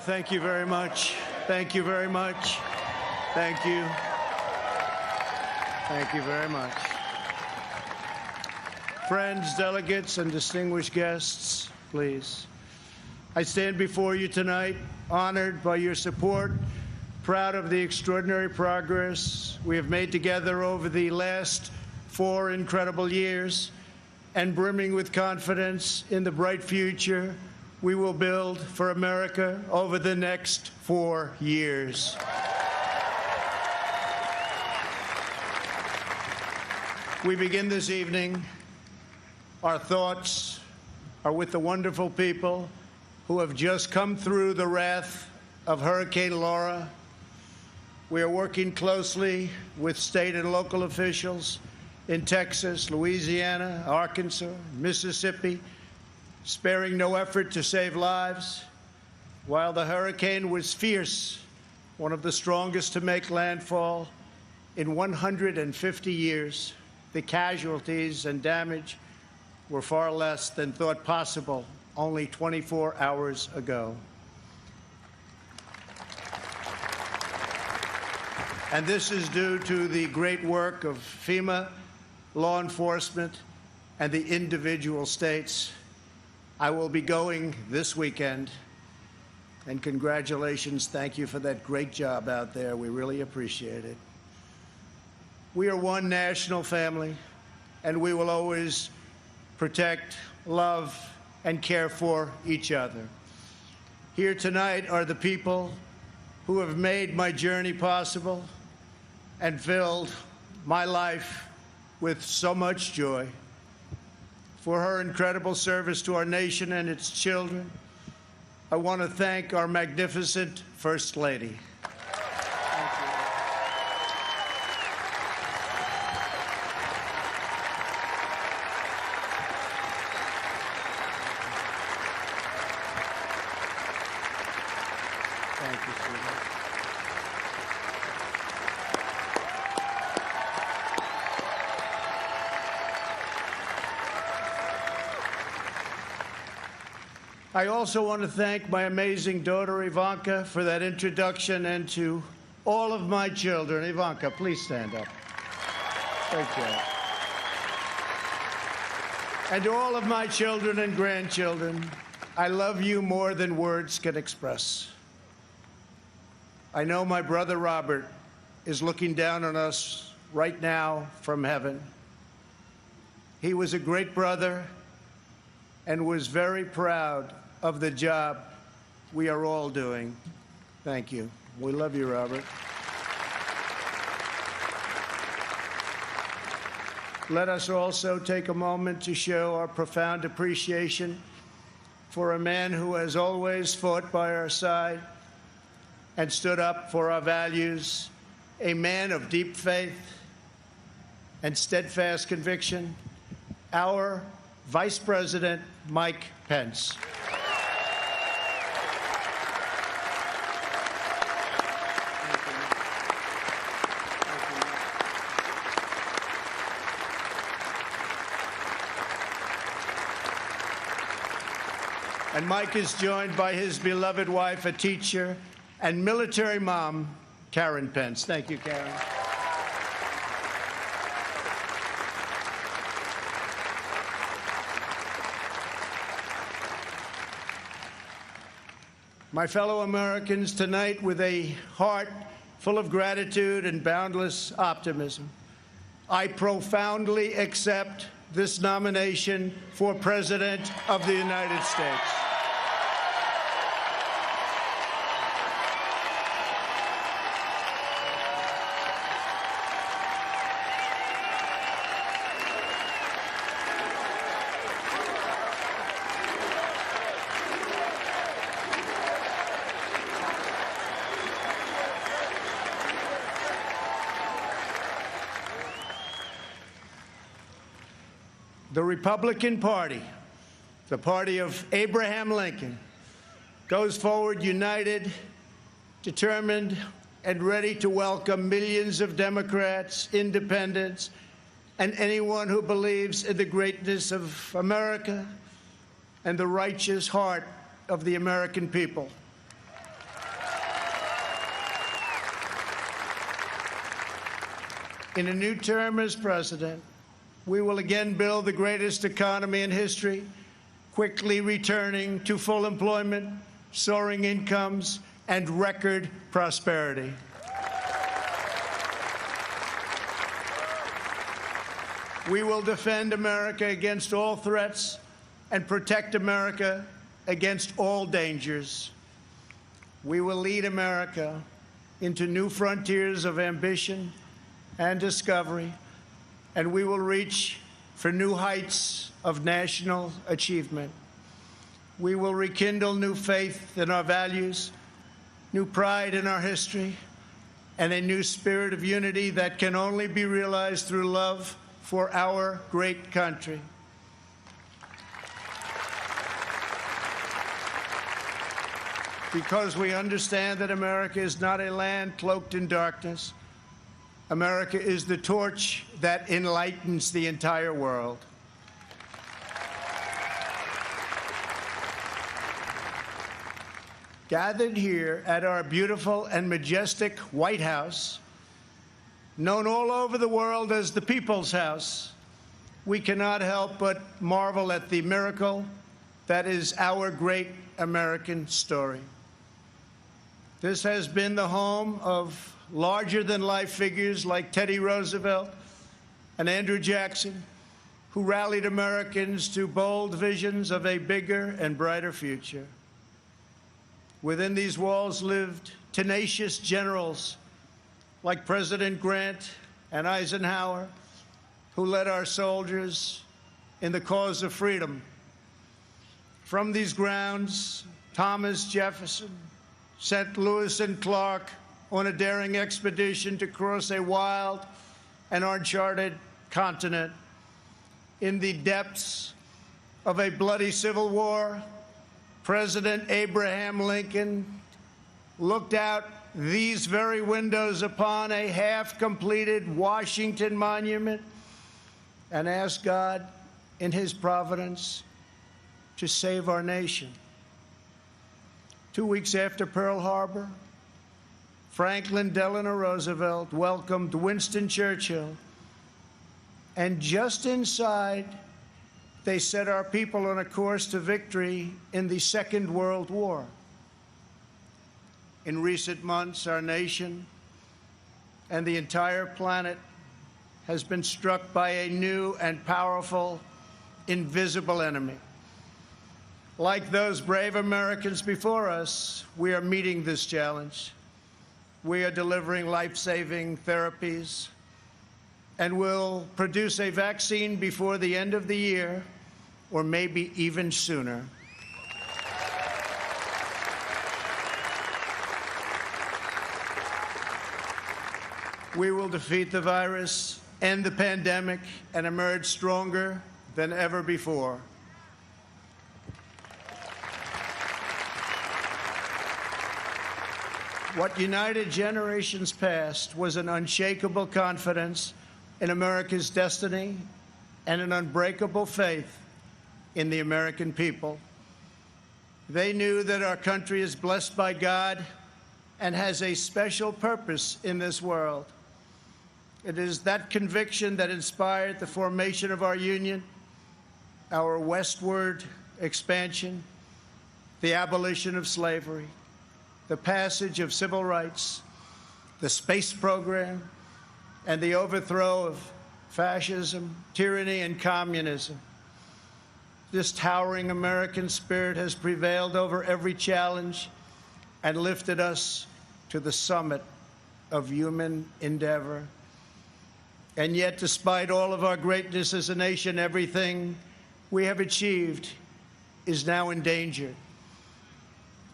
Thank you very much. Thank you very much. Thank you. Thank you very much. Friends, delegates, and distinguished guests, please. I stand before you tonight, honored by your support, proud of the extraordinary progress we have made together over the last 4 incredible years, and brimming with confidence in the bright future we will build for America over the next 4 years. We begin this evening. Our thoughts are with the wonderful people who have just come through the wrath of Hurricane Laura. We are working closely with state and local officials in Texas, Louisiana, Arkansas, Mississippi, sparing no effort to save lives. While the hurricane was fierce, one of the strongest to make landfall in 150 years, the casualties and damage were far less than thought possible only 24 hours ago. And this is due to the great work of FEMA, law enforcement, and the individual states. I will be going this weekend, and congratulations. Thank you for that great job out there. We really appreciate it. We are one national family, and we will always protect, love, and care for each other. Here tonight are the people who have made my journey possible and filled my life with so much joy. For her incredible service to our nation and its children, I want to thank our magnificent First Lady. Thank you, sweetheart. I also want to thank my amazing daughter, Ivanka, for that introduction, and to all of my children. Ivanka, please stand up. Thank you. And to all of my children and grandchildren, I love you more than words can express. I know my brother Robert is looking down on us right now from heaven. He was a great brother and was very proud of the job we are all doing. Thank you. We love you, Robert. Let us also take a moment to show our profound appreciation for a man who has always fought by our side and stood up for our values, a man of deep faith and steadfast conviction, our Vice President Mike Pence. And Mike is joined by his beloved wife, a teacher, and military mom, Karen Pence. Thank you, Karen. My fellow Americans, tonight, with a heart full of gratitude and boundless optimism, I profoundly accept this nomination for President of the United States. The Republican Party, the party of Abraham Lincoln, goes forward united, determined, and ready to welcome millions of Democrats, independents, and anyone who believes in the greatness of America and the righteous heart of the American people. In a new term as president, we will again build the greatest economy in history, quickly returning to full employment, soaring incomes, and record prosperity. We will defend America against all threats and protect America against all dangers. We will lead America into new frontiers of ambition and discovery, and we will reach for new heights of national achievement. We will rekindle new faith in our values, new pride in our history, and a new spirit of unity that can only be realized through love for our great country. Because we understand that America is not a land cloaked in darkness. America is the torch that enlightens the entire world. Gathered here at our beautiful and majestic White House, known all over the world as the People's House, we cannot help but marvel at the miracle that is our great American story. This has been the home of larger-than-life figures like Teddy Roosevelt and Andrew Jackson, who rallied Americans to bold visions of a bigger and brighter future. Within these walls lived tenacious generals like President Grant and Eisenhower, who led our soldiers in the cause of freedom. From these grounds, Thomas Jefferson sent Lewis and Clark on a daring expedition to cross a wild and uncharted continent. In the depths of a bloody civil war, President Abraham Lincoln looked out these very windows upon a half-completed Washington Monument and asked God, in his providence, to save our nation. 2 weeks after Pearl Harbor, Franklin Delano Roosevelt welcomed Winston Churchill, and just inside, they set our people on a course to victory in the Second World War. In recent months, our nation and the entire planet has been struck by a new and powerful, invisible enemy. Like those brave Americans before us, we are meeting this challenge. We are delivering life-saving therapies and will produce a vaccine before the end of the year, or maybe even sooner. We will defeat the virus, end the pandemic, and emerge stronger than ever before. What united generations past was an unshakable confidence in America's destiny and an unbreakable faith in the American people. They knew that our country is blessed by God and has a special purpose in this world. It is that conviction that inspired the formation of our union, our westward expansion, the abolition of slavery, the passage of civil rights, the space program, and the overthrow of fascism, tyranny, and communism. This towering American spirit has prevailed over every challenge and lifted us to the summit of human endeavor. And yet, despite all of our greatness as a nation, everything we have achieved is now in danger.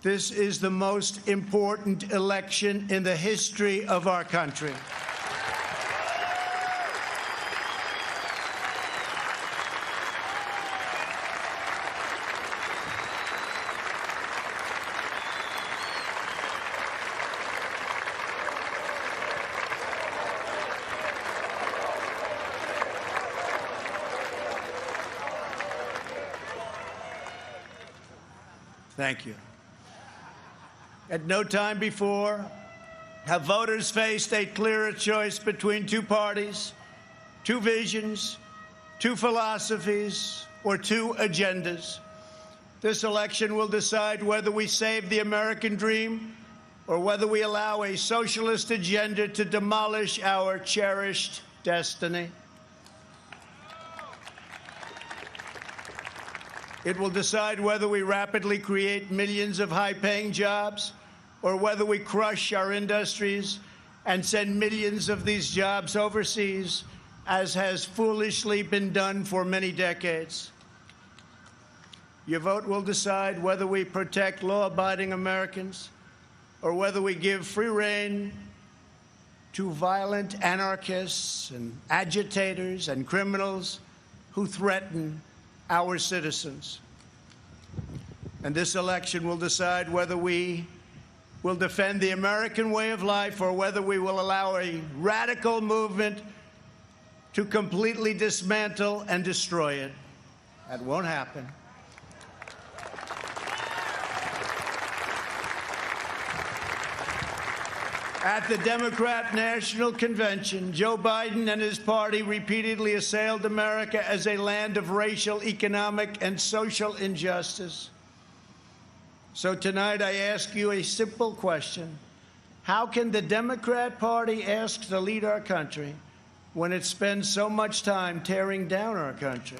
This is the most important election in the history of our country. Thank you. At no time before have voters faced a clearer choice between two parties, two visions, two philosophies, or two agendas. This election will decide whether we save the American dream or whether we allow a socialist agenda to demolish our cherished destiny. It will decide whether we rapidly create millions of high-paying jobs or whether we crush our industries and send millions of these jobs overseas, as has foolishly been done for many decades. Your vote will decide whether we protect law-abiding Americans or whether we give free rein to violent anarchists and agitators and criminals who threaten our citizens. And this election will decide whether we will defend the American way of life or whether we will allow a radical movement to completely dismantle and destroy it. That won't happen. At the Democrat National Convention, Joe Biden and his party repeatedly assailed America as a land of racial, economic, and social injustice. So tonight I ask you a simple question. How can the Democrat Party ask to lead our country when it spends so much time tearing down our country?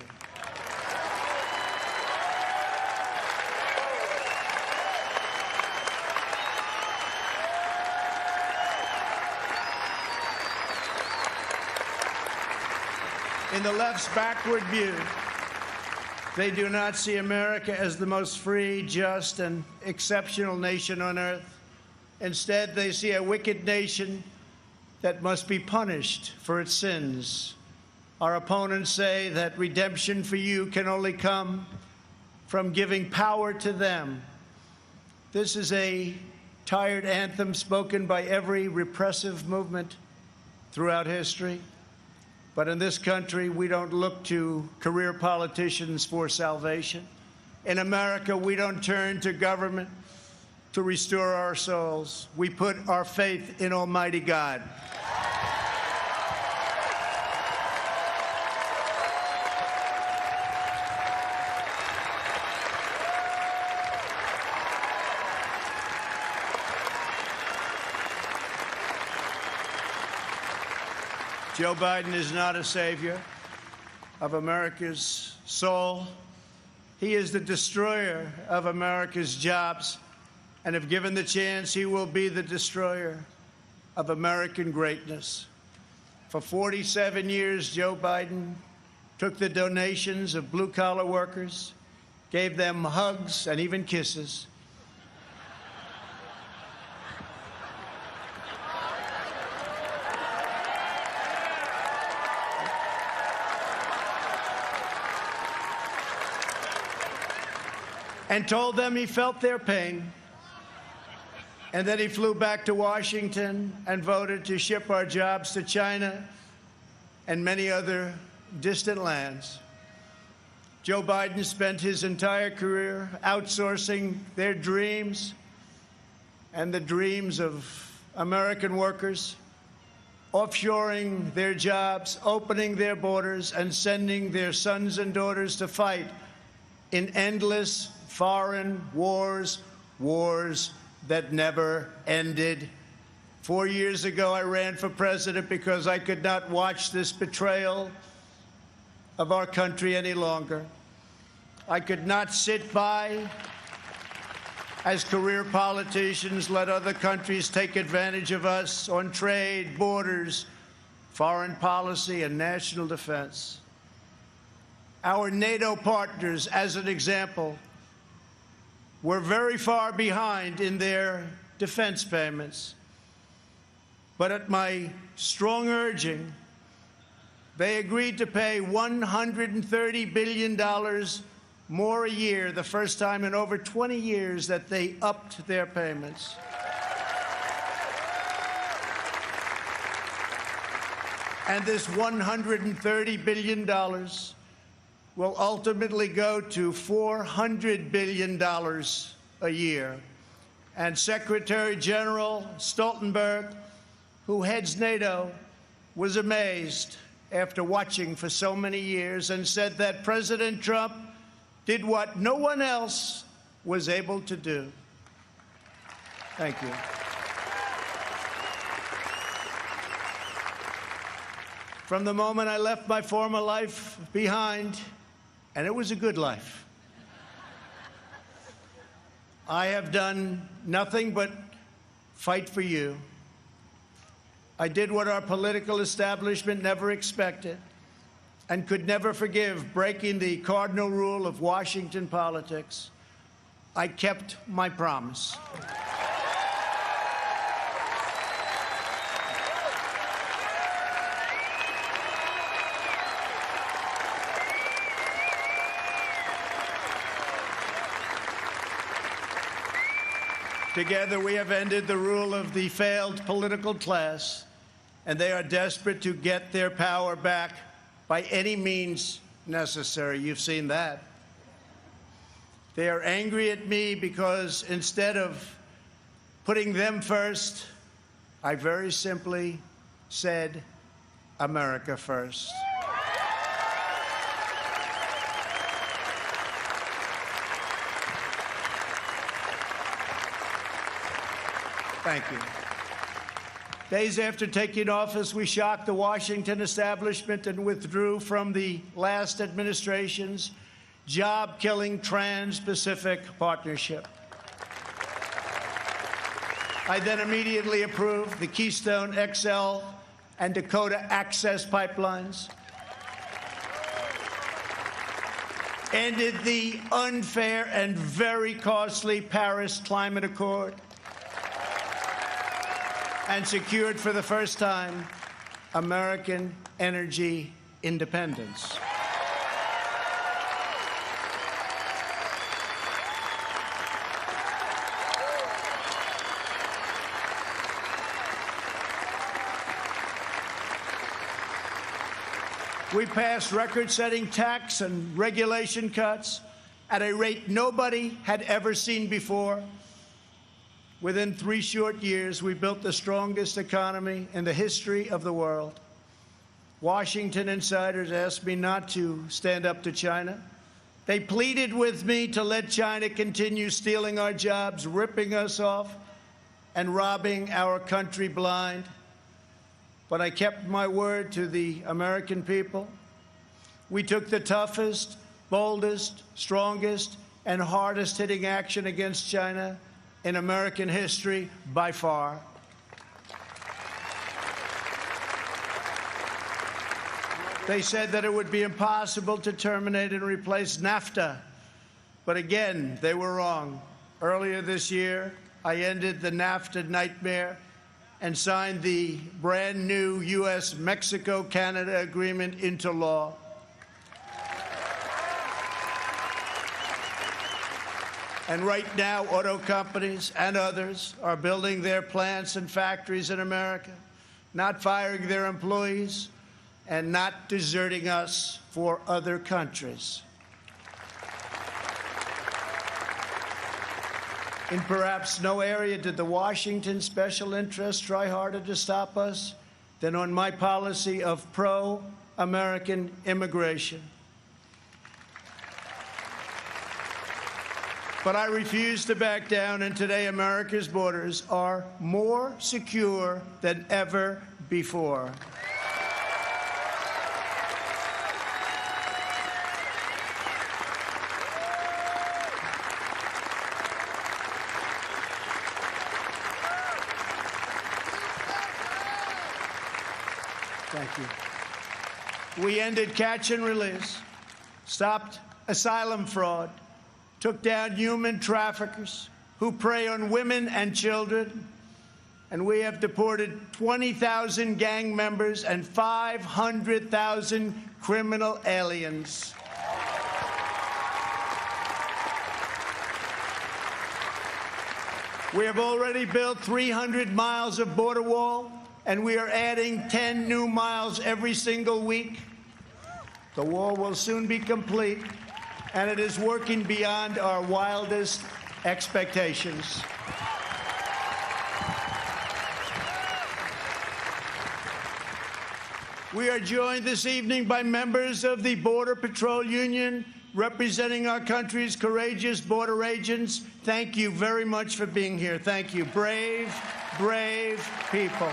In the left's backward view, they do not see America as the most free, just, and exceptional nation on earth. Instead, they see a wicked nation that must be punished for its sins. Our opponents say that redemption for you can only come from giving power to them. This is a tired anthem spoken by every repressive movement throughout history. But in this country, we don't look to career politicians for salvation. In America, we don't turn to government to restore our souls. We put our faith in Almighty God. Joe Biden is not a savior of America's soul. He is the destroyer of America's jobs, and if given the chance, he will be the destroyer of American greatness. For 47 years, Joe Biden took the donations of blue-collar workers, gave them hugs and even kisses, and told them he felt their pain. And then he flew back to Washington and voted to ship our jobs to China and many other distant lands. Joe Biden spent his entire career outsourcing their dreams and the dreams of American workers, offshoring their jobs, opening their borders, and sending their sons and daughters to fight in endless foreign wars, wars that never ended. 4 years ago, I ran for president because I could not watch this betrayal of our country any longer. I could not sit by as career politicians let other countries take advantage of us on trade, borders, foreign policy, and national defense. Our NATO partners, as an example, were very far behind in their defense payments. But at my strong urging, they agreed to pay $130 billion more a year, the first time in over 20 years that they upped their payments. And this $130 billion will ultimately go to $400 billion a year. And Secretary General Stoltenberg, who heads NATO, was amazed after watching for so many years and said that President Trump did what no one else was able to do. Thank you. From the moment I left my former life behind, and it was a good life, I have done nothing but fight for you. I did what our political establishment never expected and could never forgive, breaking the cardinal rule of Washington politics. I kept my promise. Together, we have ended the rule of the failed political class, and they are desperate to get their power back by any means necessary. You've seen that. They are angry at me because instead of putting them first, I very simply said, America first. Thank you. Days after taking office, we shocked the Washington establishment and withdrew from the last administration's job-killing Trans-Pacific Partnership. I then immediately approved the Keystone XL and Dakota Access pipelines, ended the unfair and very costly Paris Climate Accord, and secured for the first time American energy independence. We passed record-setting tax and regulation cuts at a rate nobody had ever seen before. Within 3 short years, we built the strongest economy in the history of the world. Washington insiders asked me not to stand up to China. They pleaded with me to let China continue stealing our jobs, ripping us off, and robbing our country blind. But I kept my word to the American people. We took the toughest, boldest, strongest, and hardest-hitting action against China in American history by far. They said that it would be impossible to terminate and replace NAFTA. But again, they were wrong. Earlier this year, I ended the NAFTA nightmare and signed the brand new U.S.-Mexico-Canada agreement into law. And right now, auto companies and others are building their plants and factories in America, not firing their employees, and not deserting us for other countries. In perhaps no area did the Washington special interests try harder to stop us than on my policy of pro-American immigration. But I refuse to back down, and today America's borders are more secure than ever before. Thank you. We ended catch and release, stopped asylum fraud, took down human traffickers who prey on women and children, and we have deported 20,000 gang members and 500,000 criminal aliens. We have already built 300 miles of border wall, and we are adding 10 new miles every single week. The wall will soon be complete, and it is working beyond our wildest expectations. We are joined this evening by members of the Border Patrol Union representing our country's courageous border agents. Thank you very much for being here. Thank you. Brave, brave people.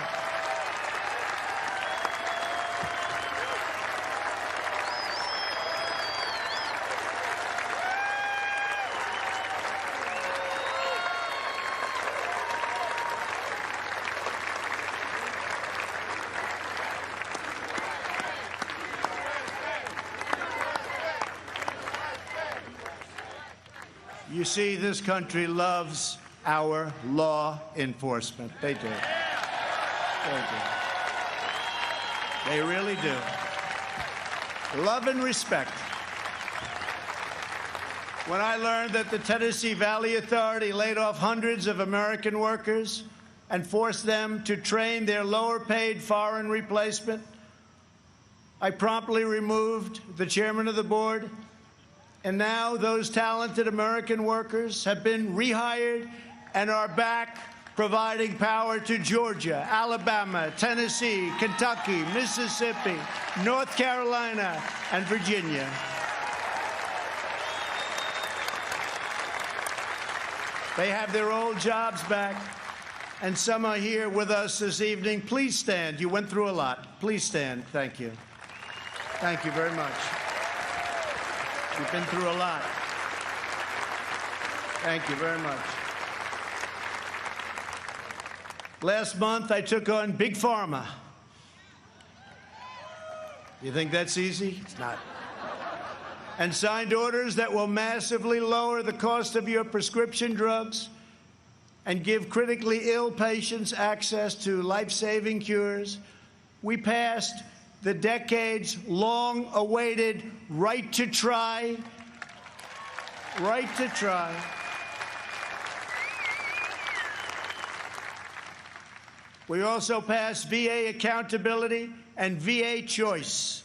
You see, this country loves our law enforcement. They do. They do. They really do. Love and respect. When I learned that the Tennessee Valley Authority laid off hundreds of American workers and forced them to train their lower-paid foreign replacement, I promptly removed the chairman of the board. And now those talented American workers have been rehired and are back providing power to Georgia, Alabama, Tennessee, Kentucky, Mississippi, North Carolina, and Virginia. They have their old jobs back, and some are here with us this evening. Please stand. You went through a lot. Please stand. Thank you. Thank you very much. You've been through a lot. Thank you very much. Last month, I took on Big Pharma. You think that's easy? It's not. And signed orders that will massively lower the cost of your prescription drugs and give critically ill patients access to life-saving cures. We passed the decades-long-awaited right to try. Right to try. We also passed VA accountability and VA choice.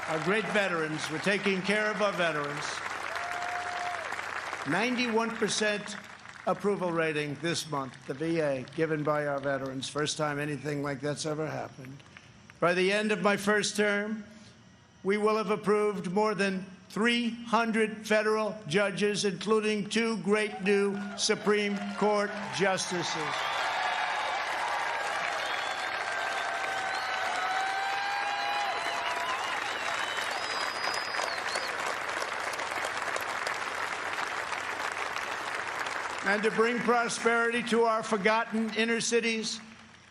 Our great veterans, we're taking care of our veterans. 91% approval rating this month, the VA, given by our veterans. First time anything like that's ever happened. By the end of my first term, we will have approved more than 300 federal judges, including 2 great new Supreme Court justices. And to bring prosperity to our forgotten inner cities,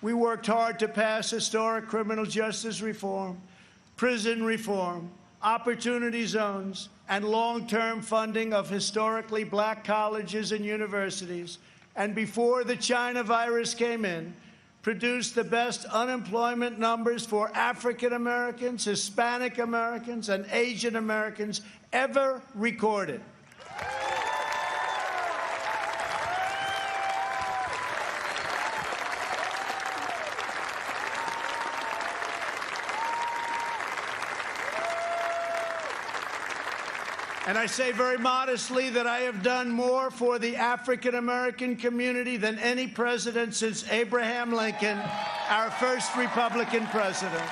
we worked hard to pass historic criminal justice reform, prison reform, opportunity zones, and long-term funding of historically black colleges and universities. And before the China virus came in, produced the best unemployment numbers for African Americans, Hispanic Americans, and Asian Americans ever recorded. And I say very modestly that I have done more for the African-American community than any president since Abraham Lincoln, our first Republican president.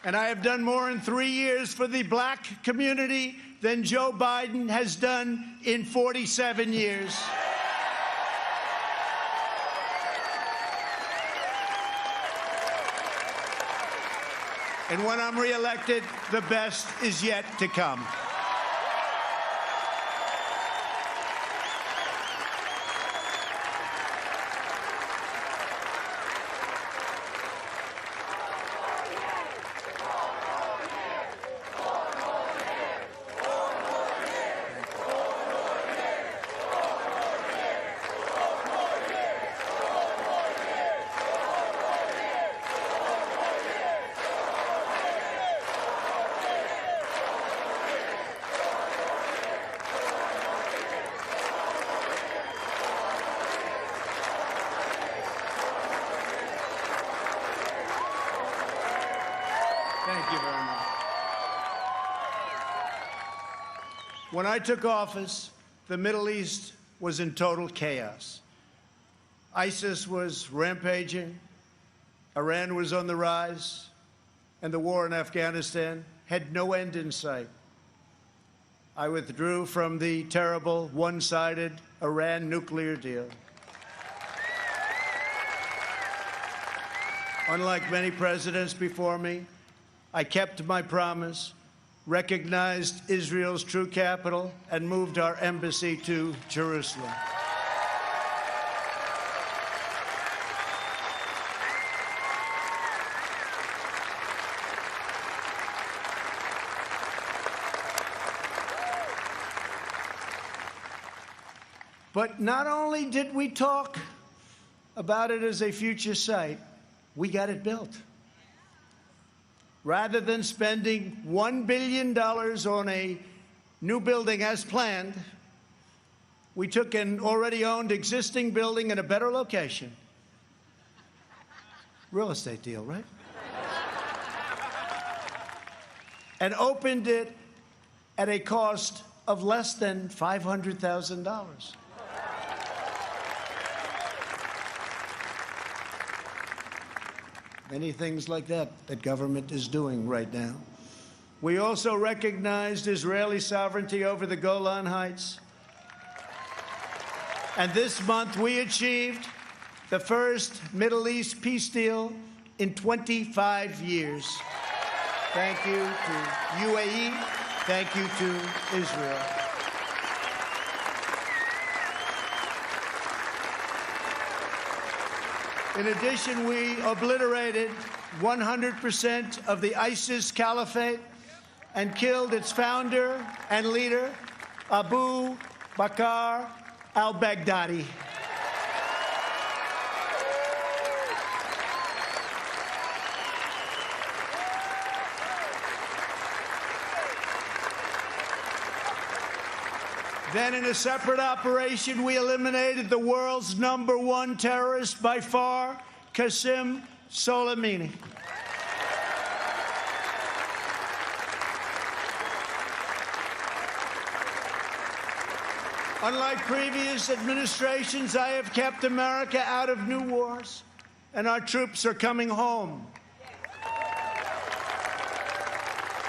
And I have done more in 3 years for the black community than Joe Biden has done in 47 years. And when I'm reelected, the best is yet to come. When I took office, the Middle East was in total chaos. ISIS was rampaging, Iran was on the rise, and the war in Afghanistan had no end in sight. I withdrew from the terrible one-sided Iran nuclear deal. Unlike many presidents before me, I kept my promise, recognized Israel's true capital, and moved our embassy to Jerusalem. But not only did we talk about it as a future site, we got it built. Rather than spending $1 billion on a new building as planned, we took an already owned existing building in a better location. Real estate deal, right? And opened it at a cost of less than $500,000. Many things like that government is doing right now. We also recognized Israeli sovereignty over the Golan Heights. And this month we achieved the first Middle East peace deal in 25 years. Thank you to UAE. Thank you to Israel. In addition, we obliterated 100% of the ISIS caliphate and killed its founder and leader, Abu Bakr al-Baghdadi. Then, in a separate operation, we eliminated the world's #1 terrorist by far, Qasem Soleimani. Unlike previous administrations, I have kept America out of new wars, and our troops are coming home.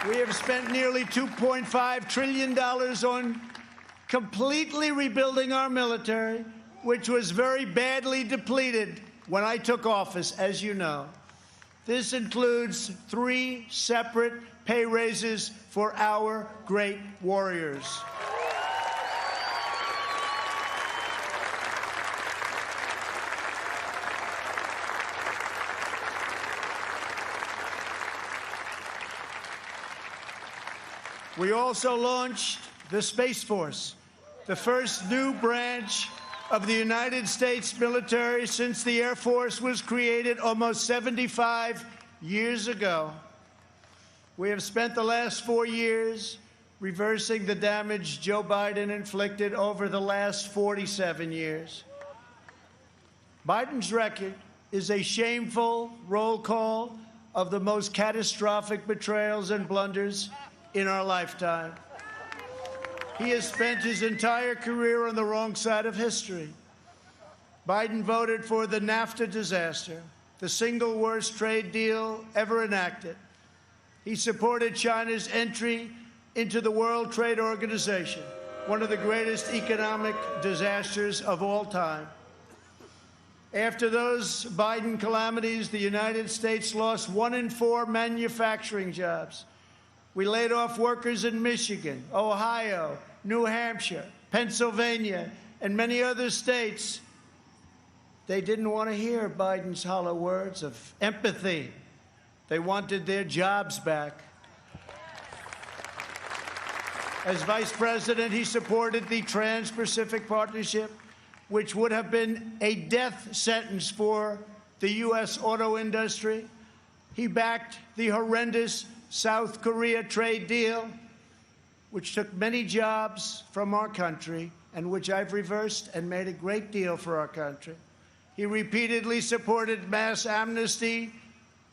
We have spent nearly $2.5 trillion on completely rebuilding our military, which was very badly depleted when I took office, as you know. This includes 3 separate pay raises for our great warriors. We also launched the Space Force, the first new branch of the United States military since the Air Force was created almost 75 years ago. We have spent the last 4 years reversing the damage Joe Biden inflicted over the last 47 years. Biden's record is a shameful roll call of the most catastrophic betrayals and blunders in our lifetime. He has spent his entire career on the wrong side of history. Biden voted for the NAFTA disaster, the single worst trade deal ever enacted. He supported China's entry into the World Trade Organization, one of the greatest economic disasters of all time. After those Biden calamities, the United States lost 1 in 4 manufacturing jobs. We laid off workers in Michigan, Ohio, New Hampshire, Pennsylvania, and many other states. They didn't want to hear Biden's hollow words of empathy. They wanted their jobs back. As vice president, he supported the Trans-Pacific Partnership, which would have been a death sentence for the U.S. auto industry. He backed the horrendous South Korea trade deal, which took many jobs from our country and which I've reversed and made a great deal for our country. He repeatedly supported mass amnesty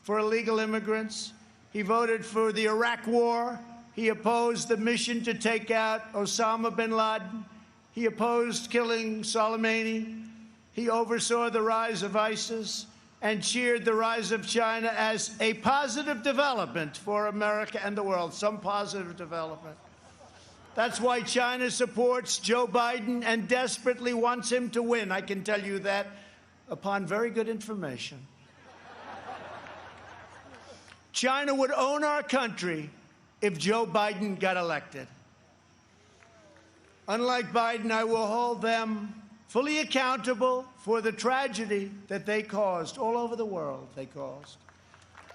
for illegal immigrants. He voted for the Iraq War. He opposed the mission to take out Osama bin Laden. He opposed killing Soleimani. He oversaw the rise of ISIS and cheered the rise of China as a positive development for America and the world, some positive development. That's why China supports Joe Biden and desperately wants him to win. I can tell you that upon very good information. China would own our country if Joe Biden got elected. Unlike Biden, I will hold them fully accountable for the tragedy that they caused all over the world.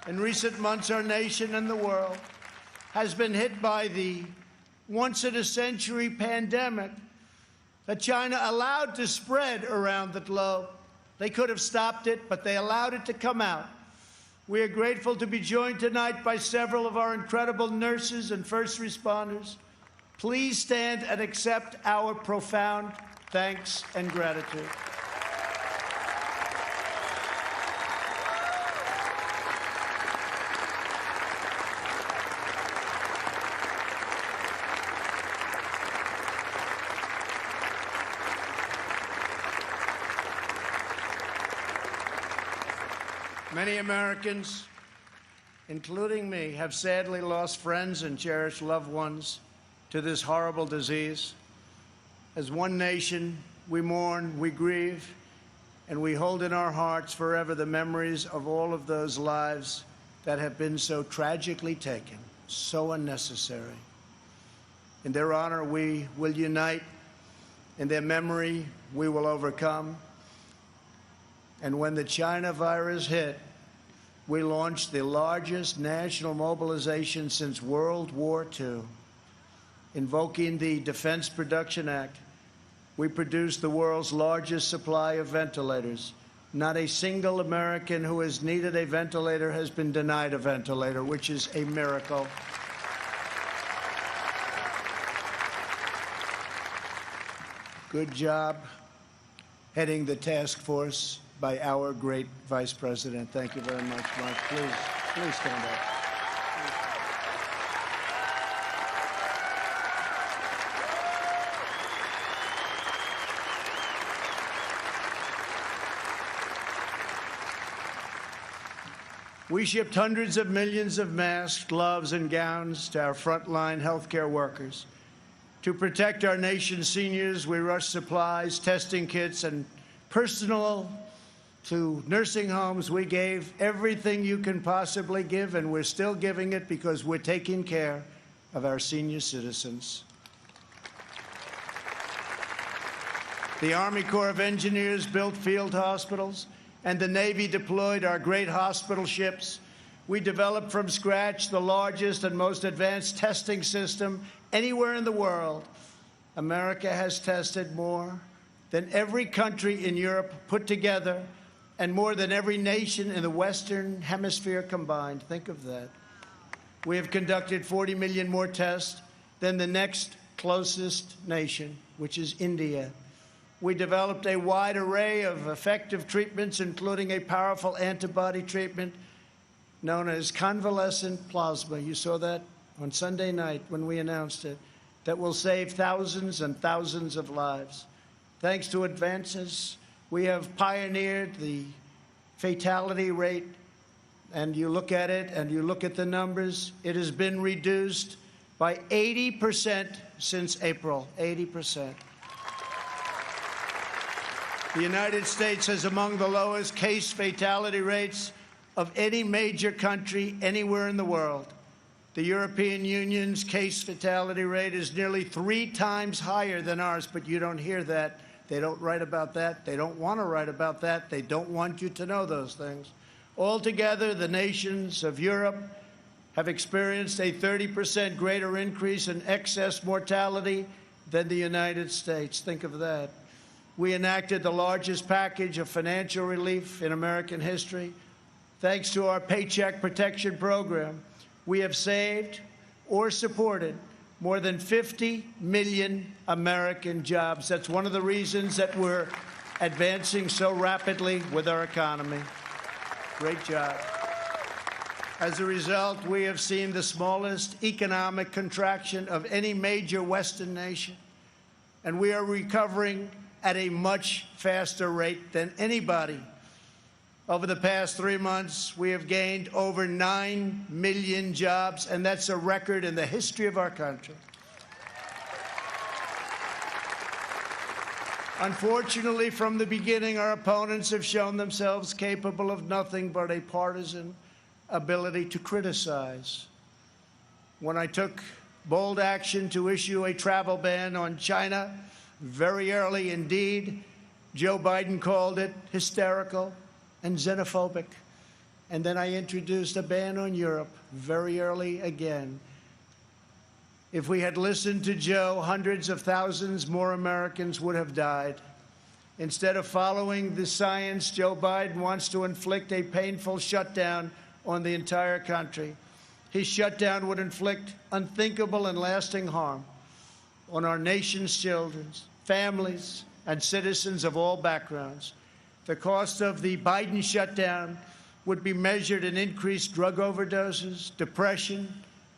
In recent months, our nation and the world has been hit by the once-in-a-century pandemic that China allowed to spread around the globe. They could have stopped it, but they allowed it to come out. We are grateful to be joined tonight by several of our incredible nurses and first responders. Please stand and accept our profound thanks and gratitude. Many Americans, including me, have sadly lost friends and cherished loved ones to this horrible disease. As one nation, we mourn, we grieve, and we hold in our hearts forever the memories of all of those lives that have been so tragically taken, so unnecessary. In their honor, we will unite. In their memory, we will overcome. And when the China virus hit, we launched the largest national mobilization since World War II. Invoking the Defense Production Act, we produced the world's largest supply of ventilators. Not a single American who has needed a ventilator has been denied a ventilator, which is a miracle. Good job heading the task force by our great Vice President. Thank you very much, Mike. Please stand up. We shipped hundreds of millions of masks, gloves, and gowns to our frontline healthcare workers. To protect our nation's seniors, we rushed supplies, testing kits, and personal to nursing homes. We gave everything you can possibly give, and we're still giving it because we're taking care of our senior citizens. The Army Corps of Engineers built field hospitals, and the Navy deployed our great hospital ships. We developed from scratch the largest and most advanced testing system anywhere in the world. America has tested more than every country in Europe put together, and more than every nation in the Western Hemisphere combined. Think of that. We have conducted 40 million more tests than the next closest nation, which is India. We developed a wide array of effective treatments, including a powerful antibody treatment known as convalescent plasma. You saw that on Sunday night when we announced it, that will save thousands and thousands of lives. Thanks to advances, we have pioneered the fatality rate, and you look at it and you look at the numbers, it has been reduced by 80% since April, 80%. The United States has among the lowest case fatality rates of any major country anywhere in the world. The European Union's case fatality rate is nearly 3 times higher than ours, but you don't hear that. They don't write about that. They don't want to write about that. They don't want you to know those things. Altogether, the nations of Europe have experienced a 30% greater increase in excess mortality than the United States. Think of that. We enacted the largest package of financial relief in American history. Thanks to our Paycheck Protection Program, we have saved or supported more than 50 million American jobs. That's one of the reasons that we're advancing so rapidly with our economy. Great job. As a result, we have seen the smallest economic contraction of any major Western nation, and we are recovering at a much faster rate than anybody. Over the past 3 months, we have gained over 9 million jobs, and that's a record in the history of our country. Unfortunately, from the beginning, our opponents have shown themselves capable of nothing but a partisan ability to criticize. When I took bold action to issue a travel ban on China very early indeed, Joe Biden called it hysterical and xenophobic. And then I introduced a ban on Europe very early again. If we had listened to Joe, hundreds of thousands more Americans would have died. Instead of following the science, Joe Biden wants to inflict a painful shutdown on the entire country. His shutdown would inflict unthinkable and lasting harm on our nation's children, families, and citizens of all backgrounds. The cost of the Biden shutdown would be measured in increased drug overdoses, depression,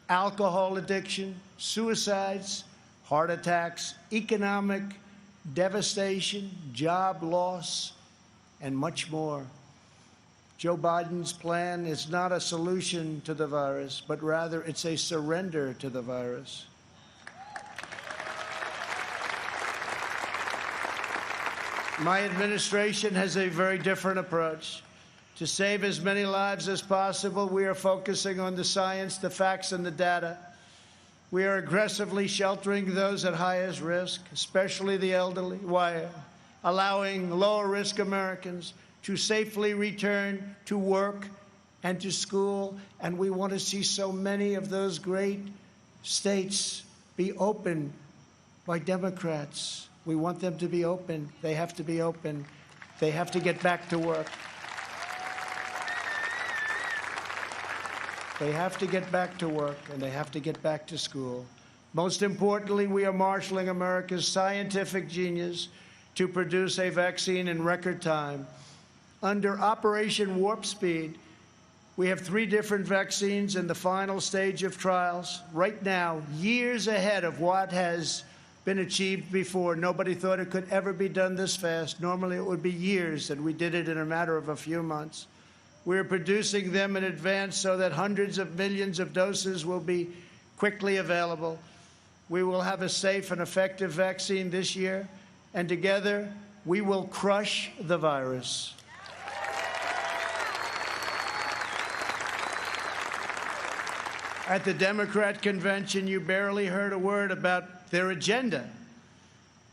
alcohol addiction, suicides, heart attacks, economic devastation, job loss, and much more. Joe Biden's plan is not a solution to the virus, but rather it's a surrender to the virus. My administration has a very different approach. To save as many lives as possible, we are focusing on the science, the facts, and the data. We are aggressively sheltering those at highest risk, especially the elderly, while allowing lower-risk Americans to safely return to work and to school. And we want to see so many of those great states be open by Democrats. We want them to be open. They have to be open. They have to get back to work. They have to get back to work, and they have to get back to school. Most importantly, we are marshaling America's scientific genius to produce a vaccine in record time. Under Operation Warp Speed, we have 3 different vaccines in the final stage of trials. Right now, years ahead of what has been achieved before. Nobody thought it could ever be done this fast. Normally, it would be years, and we did it in a matter of a few months. We're producing them in advance so that hundreds of millions of doses will be quickly available. We will have a safe and effective vaccine this year, and together we will crush the virus. At the Democrat convention, you barely heard a word about their agenda.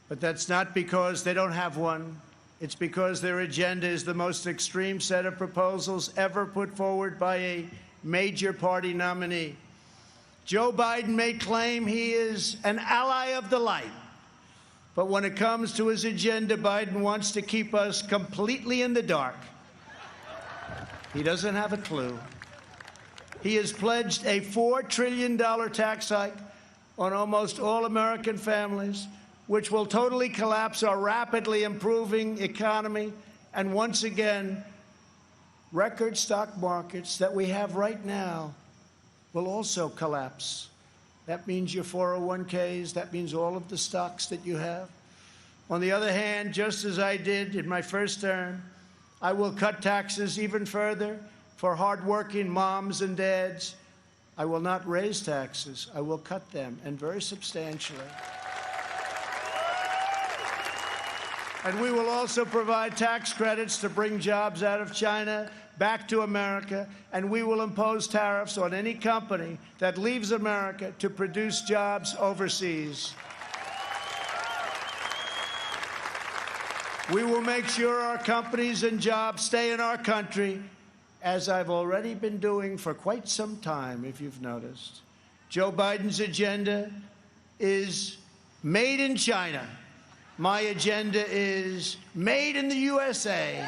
But that's not because they don't have one. It's because their agenda is the most extreme set of proposals ever put forward by a major party nominee. Joe Biden may claim he is an ally of the light, but when it comes to his agenda, Biden wants to keep us completely in the dark. He doesn't have a clue. He has pledged a $4 trillion tax hike on almost all American families, which will totally collapse our rapidly improving economy, and once again, record stock markets that we have right now will also collapse. That means your 401ks, that means all of the stocks that you have. On the other hand, just as I did in my first term, I will cut taxes even further for hardworking moms and dads. I will not raise taxes. I will cut them, and very substantially. And we will also provide tax credits to bring jobs out of China back to America, and we will impose tariffs on any company that leaves America to produce jobs overseas. We will make sure our companies and jobs stay in our country, as I've already been doing for quite some time, if you've noticed. Joe Biden's agenda is made in China. My agenda is made in the USA.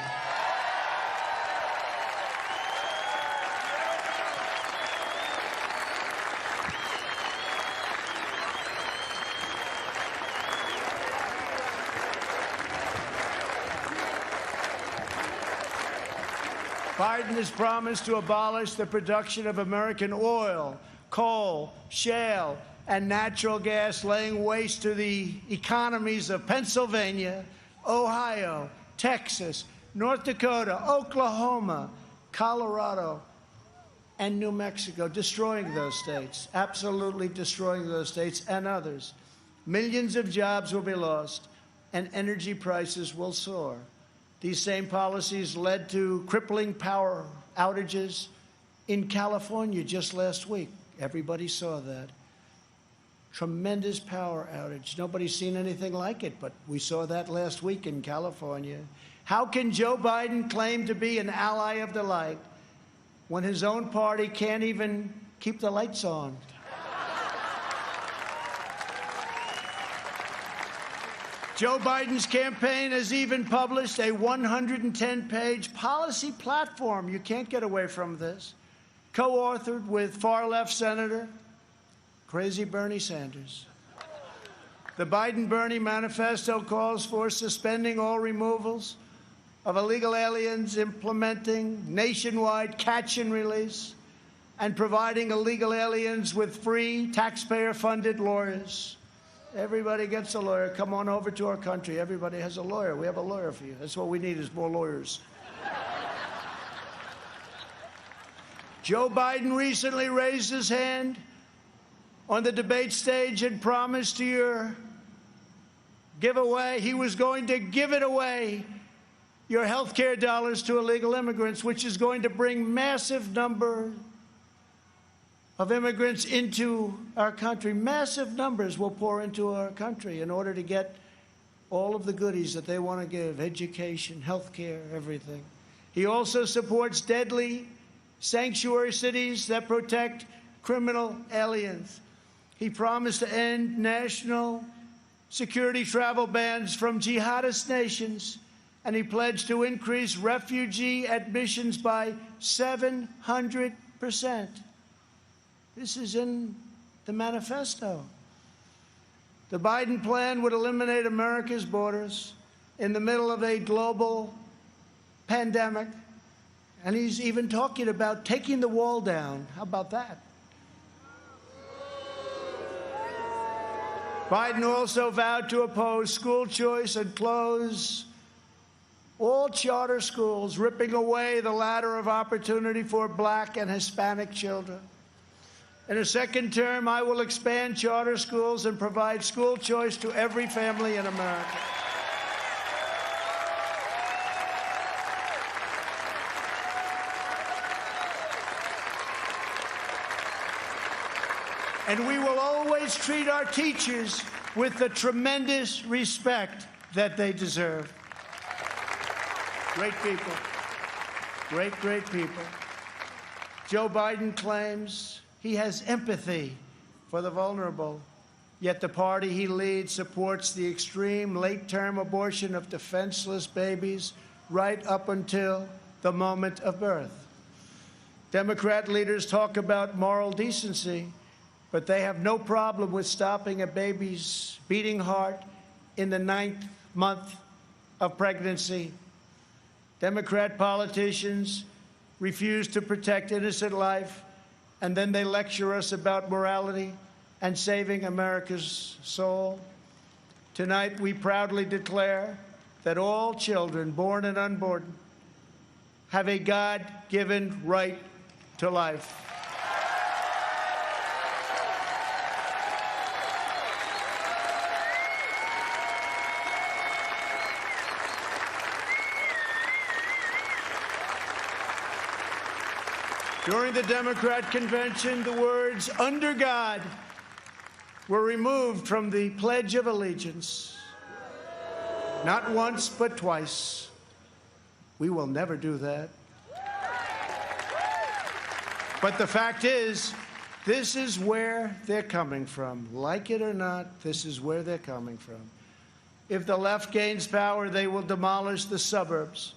Biden has promised to abolish the production of American oil, coal, shale, and natural gas, laying waste to the economies of Pennsylvania, Ohio, Texas, North Dakota, Oklahoma, Colorado, and New Mexico, destroying those states, absolutely destroying those states and others. Millions of jobs will be lost, and energy prices will soar. These same policies led to crippling power outages in California just last week. Everybody saw that. Tremendous power outage. Nobody's seen anything like it, but we saw that last week in California. How can Joe Biden claim to be an ally of the light when his own party can't even keep the lights on? Joe Biden's campaign has even published a 110-page policy platform. You can't get away from this. Co-authored with far-left Senator crazy Bernie Sanders. The Biden-Bernie manifesto calls for suspending all removals of illegal aliens, implementing nationwide catch and release, and providing illegal aliens with free taxpayer-funded lawyers. Everybody gets a lawyer. Come on over to our country. Everybody has a lawyer. We have a lawyer for you. That's what we need is more lawyers. Joe Biden recently raised his hand on the debate stage and promised to your giveaway, he was going to give it away, your health care dollars to illegal immigrants, which is going to bring massive number of immigrants into our country. Massive numbers will pour into our country in order to get all of the goodies that they want to give, education, health care, everything. He also supports deadly sanctuary cities that protect criminal aliens. He promised to end national security travel bans from jihadist nations, and he pledged to increase refugee admissions by 700%. This is in the manifesto. The Biden plan would eliminate America's borders in the middle of a global pandemic, and he's even talking about taking the wall down. How about that? Biden also vowed to oppose school choice and close all charter schools, ripping away the ladder of opportunity for Black and Hispanic children. In a second term, I will expand charter schools and provide school choice to every family in America. And we will always treat our teachers with the tremendous respect that they deserve. Great people. Great, great people. Joe Biden claims he has empathy for the vulnerable, yet the party he leads supports the extreme late-term abortion of defenseless babies right up until the moment of birth. Democrat leaders talk about moral decency, but they have no problem with stopping a baby's beating heart in the 9th month of pregnancy. Democrat politicians refuse to protect innocent life, and then they lecture us about morality and saving America's soul. Tonight, we proudly declare that all children, born and unborn, have a God-given right to life. During the Democrat convention, the words "under God" were removed from the Pledge of Allegiance. Not once, but twice. We will never do that. But the fact is, this is where they're coming from. Like it or not, this is where they're coming from. If the left gains power, they will demolish the suburbs,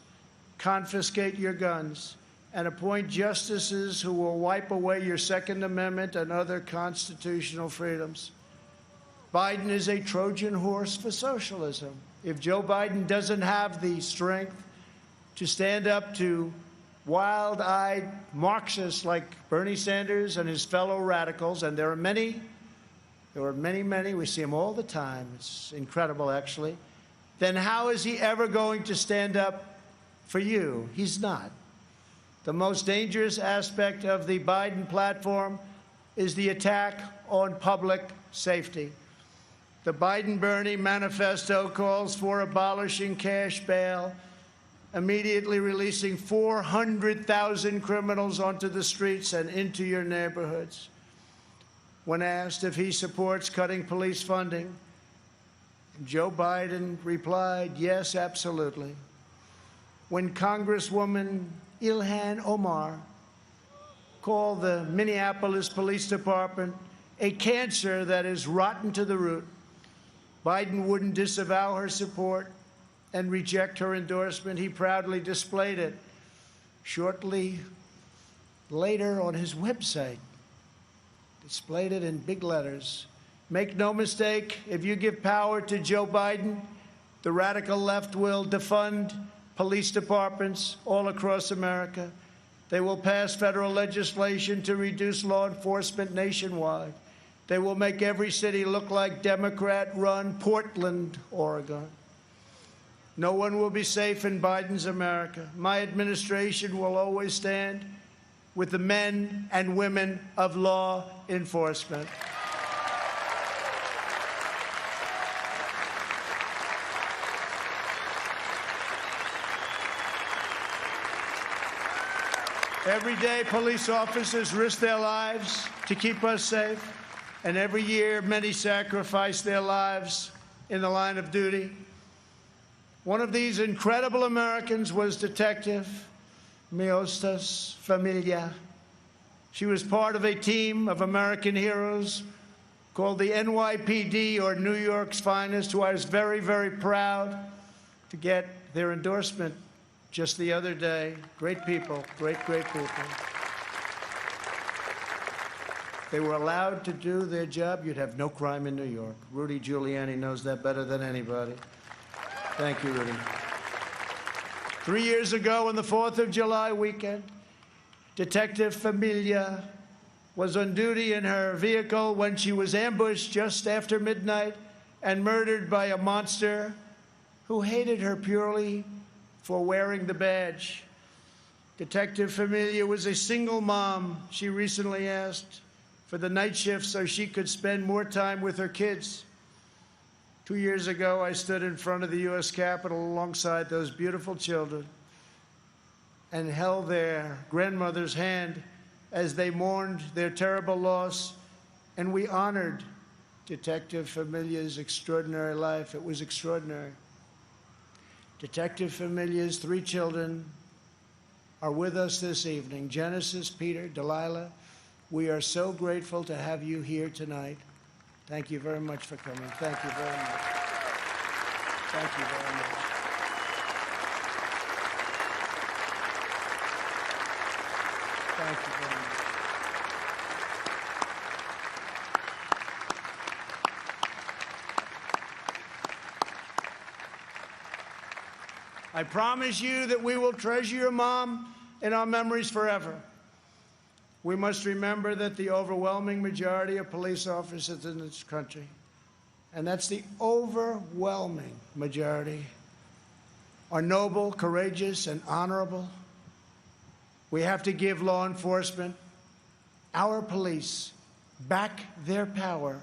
confiscate your guns, and appoint justices who will wipe away your Second Amendment and other constitutional freedoms. Biden is a Trojan horse for socialism. If Joe Biden doesn't have the strength to stand up to wild-eyed Marxists like Bernie Sanders and his fellow radicals, and there are many, we see them all the time, it's incredible actually, then how is he ever going to stand up for you? He's not. The most dangerous aspect of the Biden platform is the attack on public safety. The Biden-Bernie manifesto calls for abolishing cash bail, immediately releasing 400,000 criminals onto the streets and into your neighborhoods. When asked if he supports cutting police funding, Joe Biden replied, yes, absolutely. When Congresswoman Ilhan Omar called the Minneapolis Police Department a cancer that is rotten to the root, Biden wouldn't disavow her support and reject her endorsement. He proudly displayed it shortly later on his website, displayed it in big letters. Make no mistake, if you give power to Joe Biden, the radical left will defund police departments all across America. They will pass federal legislation to reduce law enforcement nationwide. They will make every city look like Democrat-run Portland, Oregon. No one will be safe in Biden's America. My administration will always stand with the men and women of law enforcement. Every day, police officers risk their lives to keep us safe, and every year, many sacrifice their lives in the line of duty. One of these incredible Americans was Detective Miostas Familia. She was part of a team of American heroes called the NYPD, or New York's Finest, who I was very, very proud to get their endorsement just the other day. Great people, great, great people. They were allowed to do their job. You'd have no crime in New York. Rudy Giuliani knows that better than anybody. Thank you, Rudy. 3 years ago, on the 4th of July weekend, Detective Familia was on duty in her vehicle when she was ambushed just after midnight and murdered by a monster who hated her purely for wearing the badge. Detective Familia was a single mom. She recently asked for the night shift so she could spend more time with her kids. 2 years ago, I stood in front of the U.S. Capitol alongside those beautiful children and held their grandmother's hand as they mourned their terrible loss, and we honored Detective Familia's extraordinary life. It was extraordinary. Detective Familia's 3 children are with us this evening. Genesis, Peter, Delilah, we are so grateful to have you here tonight. Thank you very much for coming. Thank you very much. Thank you very much. Thank you very much. I promise you that we will treasure your mom in our memories forever. We must remember that the overwhelming majority of police officers in this country, and that's the overwhelming majority, are noble, courageous, and honorable. We have to give law enforcement, our police, back their power.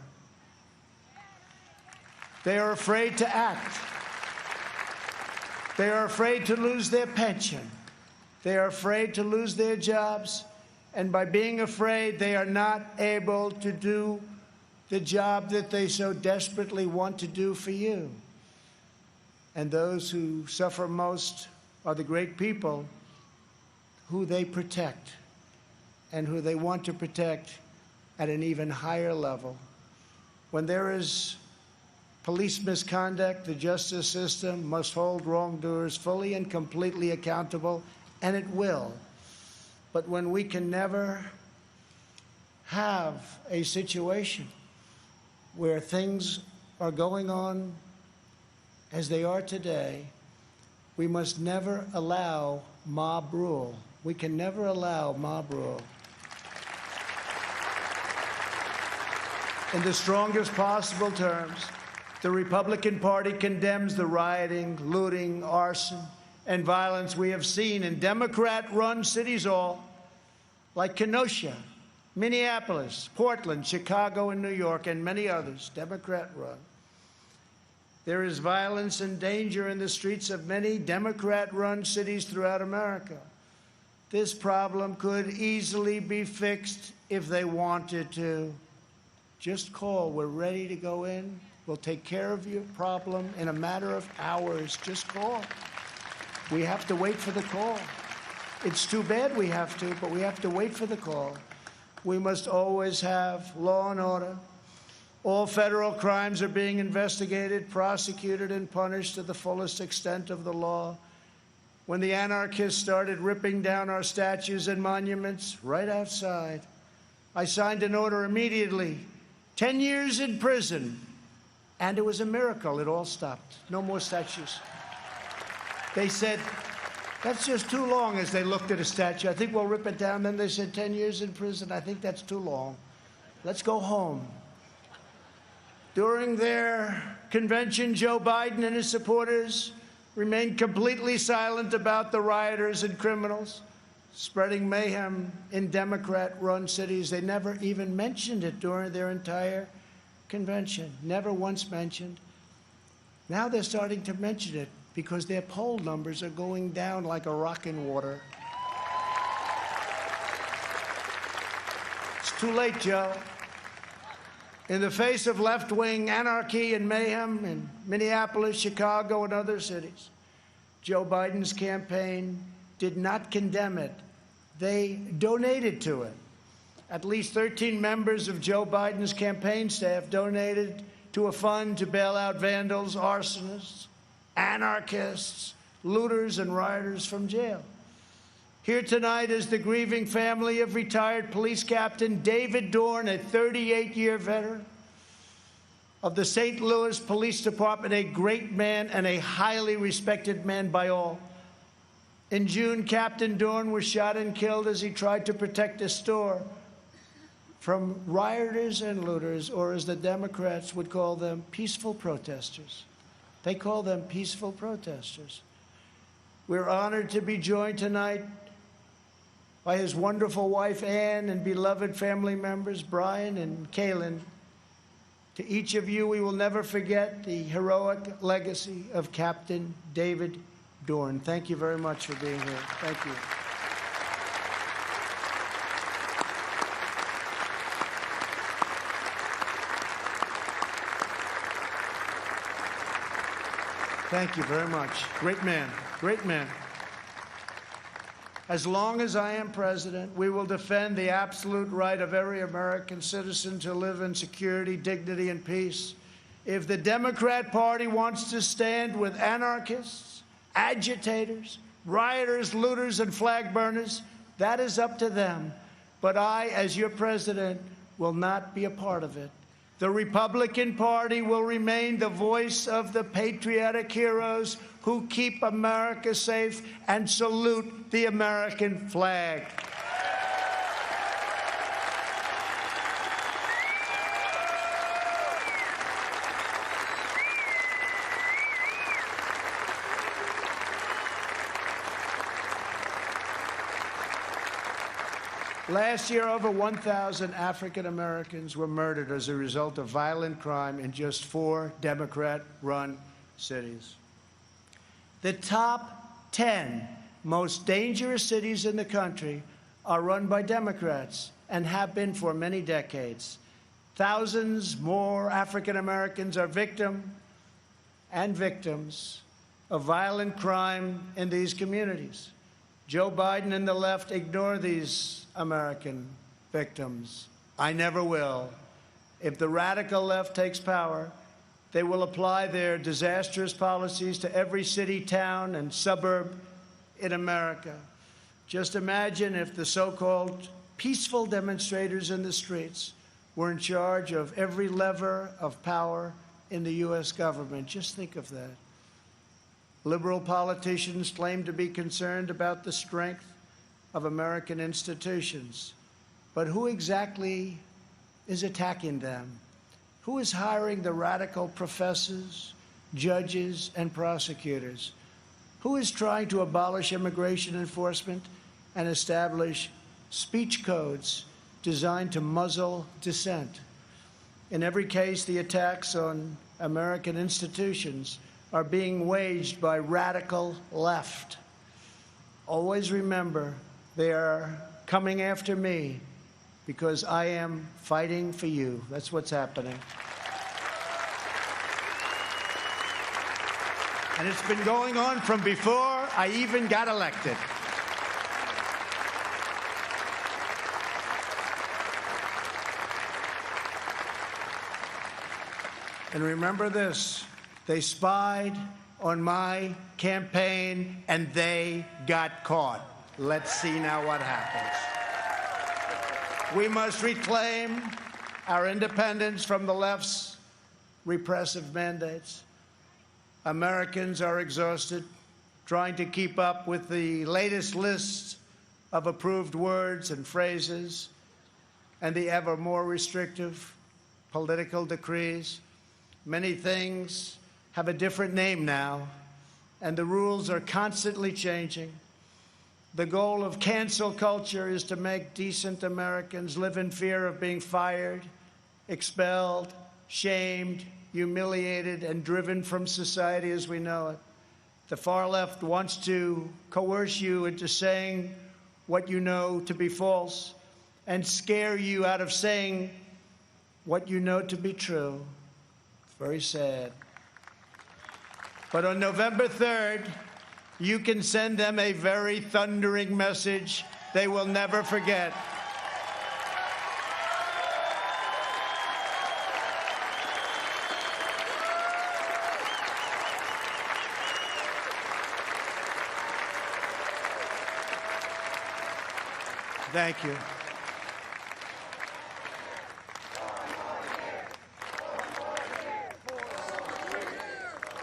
They are afraid to act. They are afraid to lose their pension. They are afraid to lose their jobs. And by being afraid, they are not able to do the job that they so desperately want to do for you. And those who suffer most are the great people who they protect and who they want to protect at an even higher level. When there is police misconduct, the justice system must hold wrongdoers fully and completely accountable, and it will. But when we can never have a situation where things are going on as they are today, we must never allow mob rule. We can never allow mob rule. In the strongest possible terms, the Republican Party condemns the rioting, looting, arson, and violence we have seen in Democrat-run cities all, like Kenosha, Minneapolis, Portland, Chicago, and New York, and many others, Democrat-run. There is violence and danger in the streets of many Democrat-run cities throughout America. This problem could easily be fixed if they wanted to. Just call. We're ready to go in. We'll take care of your problem in a matter of hours. Just call. We have to wait for the call. It's too bad we have to, but we have to wait for the call. We must always have law and order. All federal crimes are being investigated, prosecuted, and punished to the fullest extent of the law. When the anarchists started ripping down our statues and monuments right outside, I signed an order immediately, 10 years in prison, and it was a miracle. It all stopped. No more statues. They said, that's just too long, as they looked at a statue. I think we'll rip it down. Then they said 10 years in prison. I think that's too long. Let's go home. During their convention, Joe Biden and his supporters remained completely silent about the rioters and criminals spreading mayhem in Democrat-run cities. They never even mentioned it during their entire convention. Never once mentioned. Now they're starting to mention it because their poll numbers are going down like a rock in water. It's too late, Joe. In the face of left-wing anarchy and mayhem in Minneapolis, Chicago, and other cities, Joe Biden's campaign did not condemn it. They donated to it. At least 13 members of Joe Biden's campaign staff donated to a fund to bail out vandals, arsonists, anarchists, looters, and rioters from jail. Here tonight is the grieving family of retired police captain David Dorn, a 38-year veteran of the St. Louis Police Department, a great man and a highly respected man by all. In June, Captain Dorn was shot and killed as he tried to protect a store from rioters and looters, or as the Democrats would call them, peaceful protesters. They call them peaceful protesters. We're honored to be joined tonight by his wonderful wife, Ann, and beloved family members, Brian and Kaylin. To each of you, we will never forget the heroic legacy of Captain David Dorn. Thank you very much for being here. Thank you. Thank you very much. Great man. Great man. As long as I am president, we will defend the absolute right of every American citizen to live in security, dignity, and peace. If the Democrat Party wants to stand with anarchists, agitators, rioters, looters, and flag burners, that is up to them. But I, as your president, will not be a part of it. The Republican Party will remain the voice of the patriotic heroes who keep America safe and salute the American flag. Last year, over 1,000 African Americans were murdered as a result of violent crime in just 4 Democrat-run cities. The top 10 most dangerous cities in the country are run by Democrats and have been for many decades. Thousands more African Americans are victims of violent crime in these communities. Joe Biden and the left ignore these American victims. I never will. If the radical left takes power, they will apply their disastrous policies to every city, town, and suburb in America. Just imagine if the so-called peaceful demonstrators in the streets were in charge of every lever of power in the U.S. government. Just think of that. Liberal politicians claim to be concerned about the strength of American institutions. But who exactly is attacking them? Who is hiring the radical professors, judges, and prosecutors? Who is trying to abolish immigration enforcement and establish speech codes designed to muzzle dissent? In every case, the attacks on American institutions are being waged by radical left. Always remember, they are coming after me because I am fighting for you. That's what's happening. And it's been going on from before I even got elected. And remember this, they spied on my campaign and they got caught. Let's see now what happens. We must reclaim our independence from the left's repressive mandates. Americans are exhausted trying to keep up with the latest lists of approved words and phrases and the ever more restrictive political decrees. Many things have a different name now, and the rules are constantly changing. The goal of cancel culture is to make decent Americans live in fear of being fired, expelled, shamed, humiliated, and driven from society as we know it. The far left wants to coerce you into saying what you know to be false and scare you out of saying what you know to be true. It's very sad. But on November 3rd, you can send them a very thundering message they will never forget. Thank you.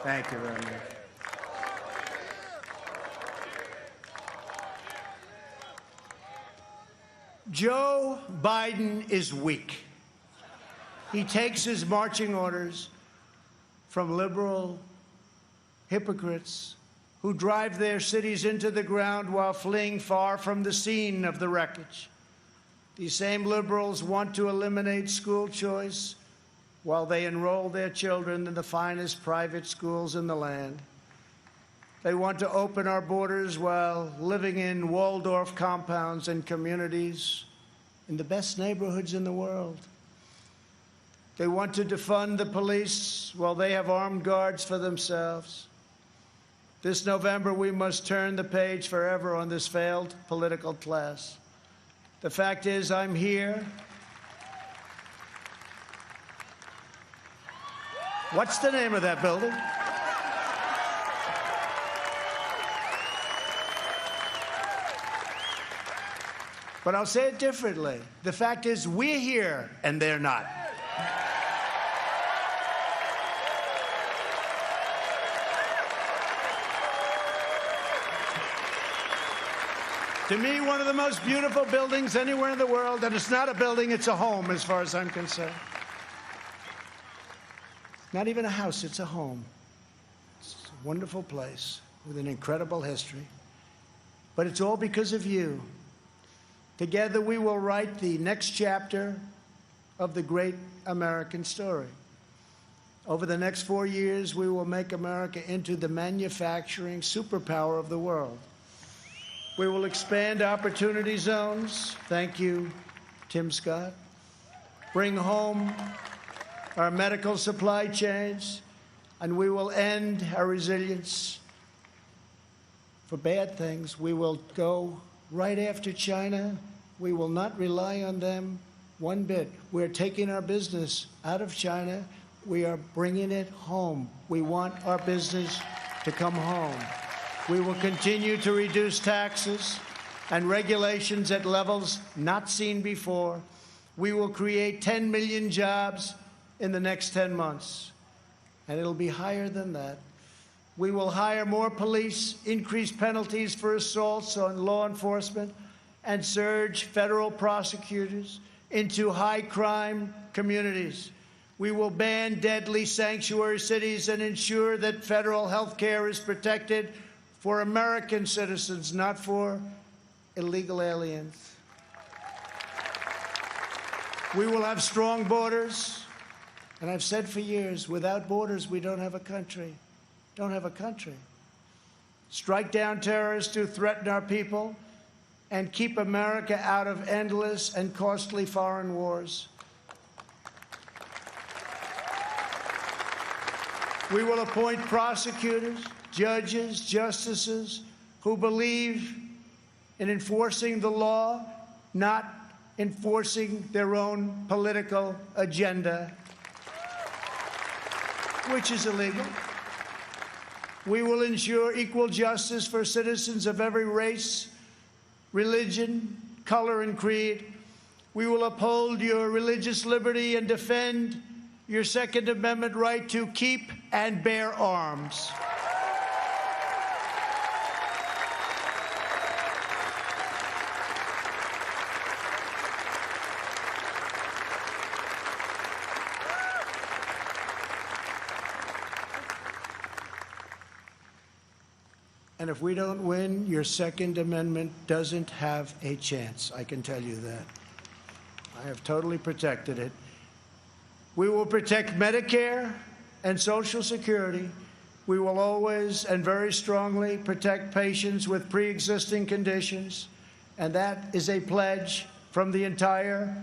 Thank you very much. Joe Biden is weak. He takes his marching orders from liberal hypocrites who drive their cities into the ground while fleeing far from the scene of the wreckage. These same liberals want to eliminate school choice while they enroll their children in the finest private schools in the land. They want to open our borders while living in Waldorf compounds and communities in the best neighborhoods in the world. They want to defund the police while they have armed guards for themselves. This November, we must turn the page forever on this failed political class. The fact is, I'm here. What's the name of that building? But I'll say it differently. The fact is, we're here and they're not. To me, one of the most beautiful buildings anywhere in the world, and it's not a building, it's a home as far as I'm concerned. Not even a house, it's a home. It's a wonderful place with an incredible history. But it's all because of you. Together we will write the next chapter of the great American story. Over the next 4 years, we will make America into the manufacturing superpower of the world. We will expand opportunity zones. Thank you, Tim Scott. Bring home our medical supply chains, and we will end our resilience for bad things. We will go right after China. We will not rely on them one bit. We're taking our business out of China. We are bringing it home. We want our business to come home. We will continue to reduce taxes and regulations at levels not seen before. We will create 10 million jobs in the next 10 months, and it'll be higher than that. We will hire more police, increase penalties for assaults on law enforcement, and surge federal prosecutors into high-crime communities. We will ban deadly sanctuary cities and ensure that federal health care is protected for American citizens, not for illegal aliens. We will have strong borders. And I've said for years, without borders, we don't have a country. Don't have a country. Strike down terrorists who threaten our people and keep America out of endless and costly foreign wars. We will appoint prosecutors, judges, justices who believe in enforcing the law, not enforcing their own political agenda, which is illegal. We will ensure equal justice for citizens of every race, religion, color, and creed. We will uphold your religious liberty and defend your Second Amendment right to keep and bear arms. And if we don't win, your Second Amendment doesn't have a chance. I can tell you that. I have totally protected it. We will protect Medicare and Social Security. We will always and very strongly protect patients with pre-existing conditions. And that is a pledge from the entire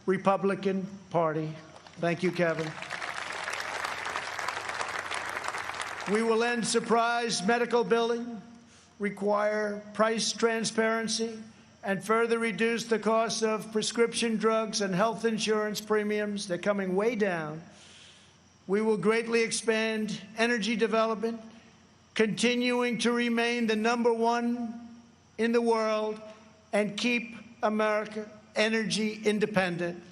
Republican Party. Thank you, Kevin. We will end surprise medical billing, require price transparency, and further reduce the cost of prescription drugs and health insurance premiums. They're coming way down. We will greatly expand energy development, continuing to remain the #1 in the world and keep America energy independent.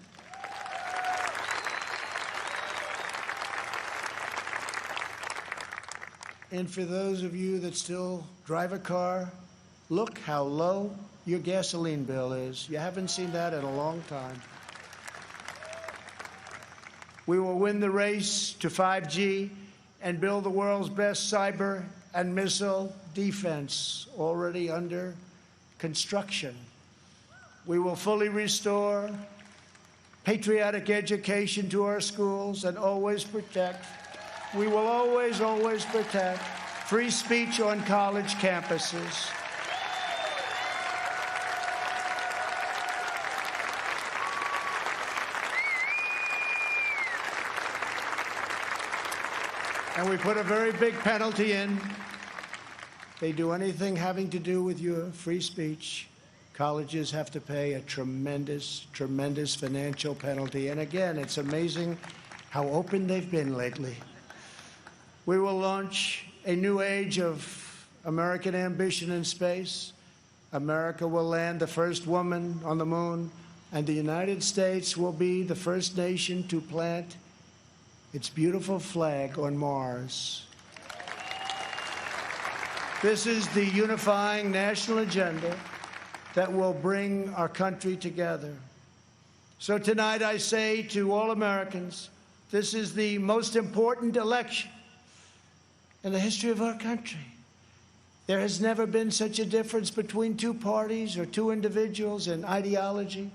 And for those of you that still drive a car, look how low your gasoline bill is. You haven't seen that in a long time. We will win the race to 5G and build the world's best cyber and missile defense, already under construction. We will fully restore patriotic education to our schools and always protect. We will always, always protect free speech on college campuses. And we put a very big penalty in. They do anything having to do with your free speech, colleges have to pay a tremendous, tremendous financial penalty. And again, it's amazing how open they've been lately. We will launch a new age of American ambition in space. America will land the first woman on the moon, and the United States will be the first nation to plant its beautiful flag on Mars. This is the unifying national agenda that will bring our country together. So tonight I say to all Americans, this is the most important election in the history of our country. There has never been such a difference between two parties or two individuals in ideology,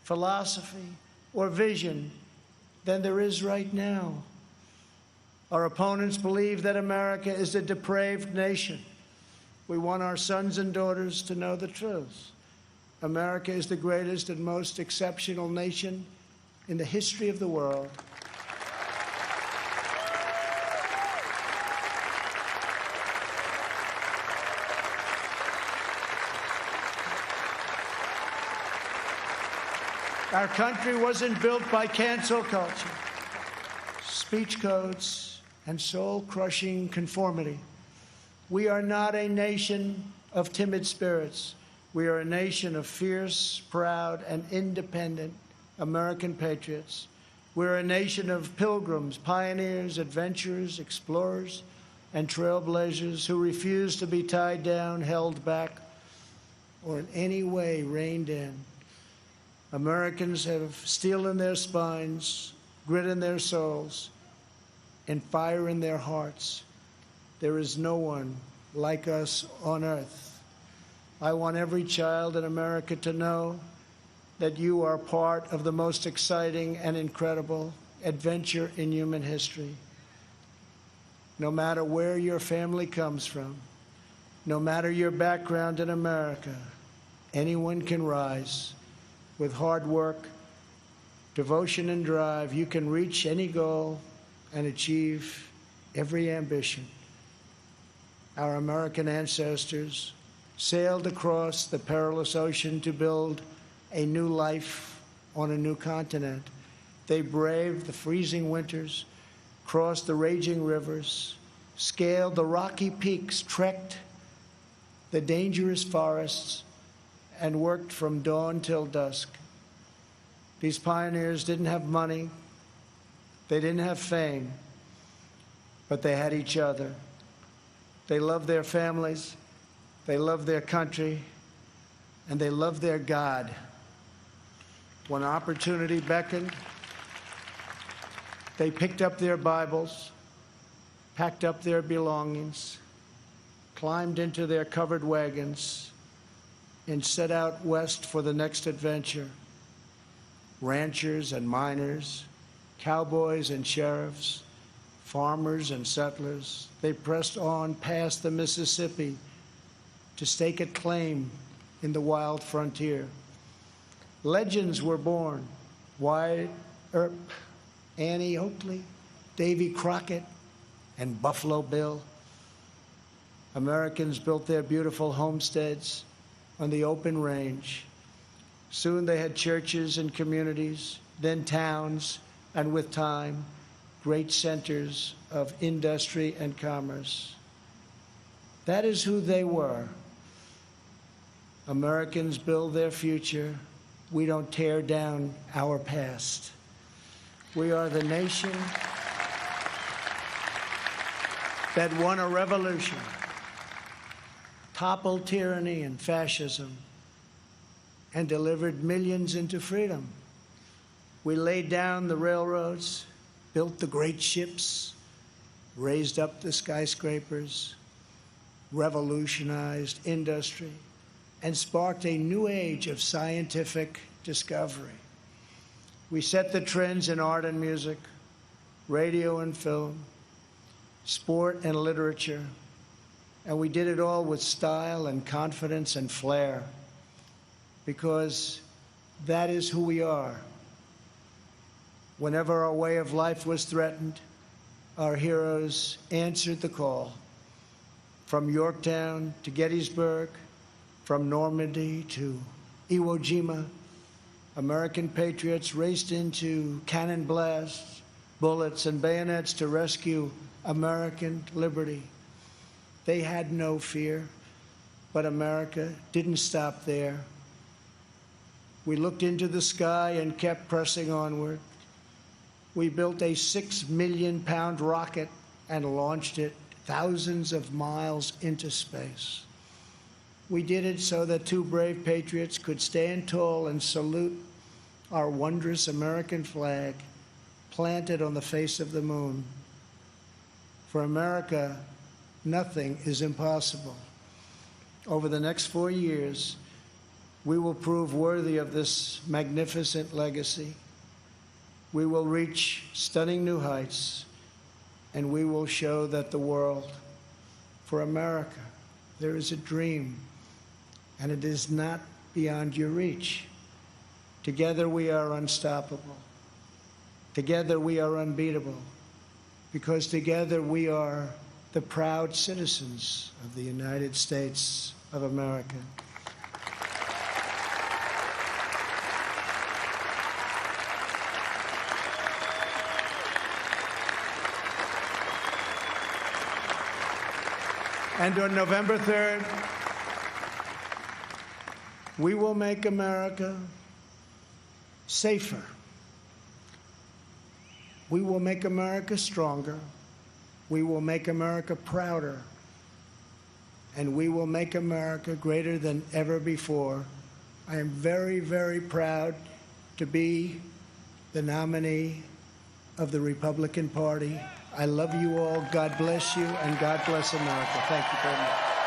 philosophy, or vision than there is right now. Our opponents believe that America is a depraved nation. We want our sons and daughters to know the truth. America is the greatest and most exceptional nation in the history of the world. Our country wasn't built by cancel culture, speech codes, and soul-crushing conformity. We are not a nation of timid spirits. We are a nation of fierce, proud, and independent American patriots. We're a nation of pilgrims, pioneers, adventurers, explorers, and trailblazers who refuse to be tied down, held back, or in any way reined in. Americans have steel in their spines, grit in their souls, and fire in their hearts. There is no one like us on earth. I want every child in America to know that you are part of the most exciting and incredible adventure in human history. No matter where your family comes from, no matter your background in America, anyone can rise. With hard work, devotion, and drive, you can reach any goal and achieve every ambition. Our American ancestors sailed across the perilous ocean to build a new life on a new continent. They braved the freezing winters, crossed the raging rivers, scaled the rocky peaks, trekked the dangerous forests, and worked from dawn till dusk. These pioneers didn't have money, they didn't have fame, but they had each other. They loved their families, they loved their country, and they loved their God. When opportunity beckoned, they picked up their Bibles, packed up their belongings, climbed into their covered wagons, and set out west for the next adventure. Ranchers and miners, cowboys and sheriffs, farmers and settlers, they pressed on past the Mississippi to stake a claim in the wild frontier. Legends were born: Wyatt Earp, Annie Oakley, Davy Crockett, and Buffalo Bill. Americans built their beautiful homesteads on the open range. Soon they had churches and communities, then towns, and with time, great centers of industry and commerce. That is who they were. Americans build their future. We don't tear down our past. We are the nation that won a revolution, toppled tyranny and fascism, and delivered millions into freedom. We laid down the railroads, built the great ships, raised up the skyscrapers, revolutionized industry, and sparked a new age of scientific discovery. We set the trends in art and music, radio and film, sport and literature, and we did it all with style and confidence and flair, because that is who we are. Whenever our way of life was threatened, our heroes answered the call. From Yorktown to Gettysburg, from Normandy to Iwo Jima, American patriots raced into cannon blasts, bullets, and bayonets to rescue American liberty. They had no fear, but America didn't stop there. We looked into the sky and kept pressing onward. We built a 6 million-pound rocket and launched it thousands of miles into space. We did it so that two brave patriots could stand tall and salute our wondrous American flag planted on the face of the moon. For America, nothing is impossible. Over the next 4 years, we will prove worthy of this magnificent legacy. We will reach stunning new heights, and we will show that the world, for America, there is a dream, and it is not beyond your reach. Together we are unstoppable. Together we are unbeatable, because together we are the proud citizens of the United States of America. And on November 3rd, we will make America safer. We will make America stronger. We will make America prouder. and we will make America greater than ever before. I am very, very proud to be the nominee of the Republican Party. I love you all. God bless you, and God bless America. Thank you very much.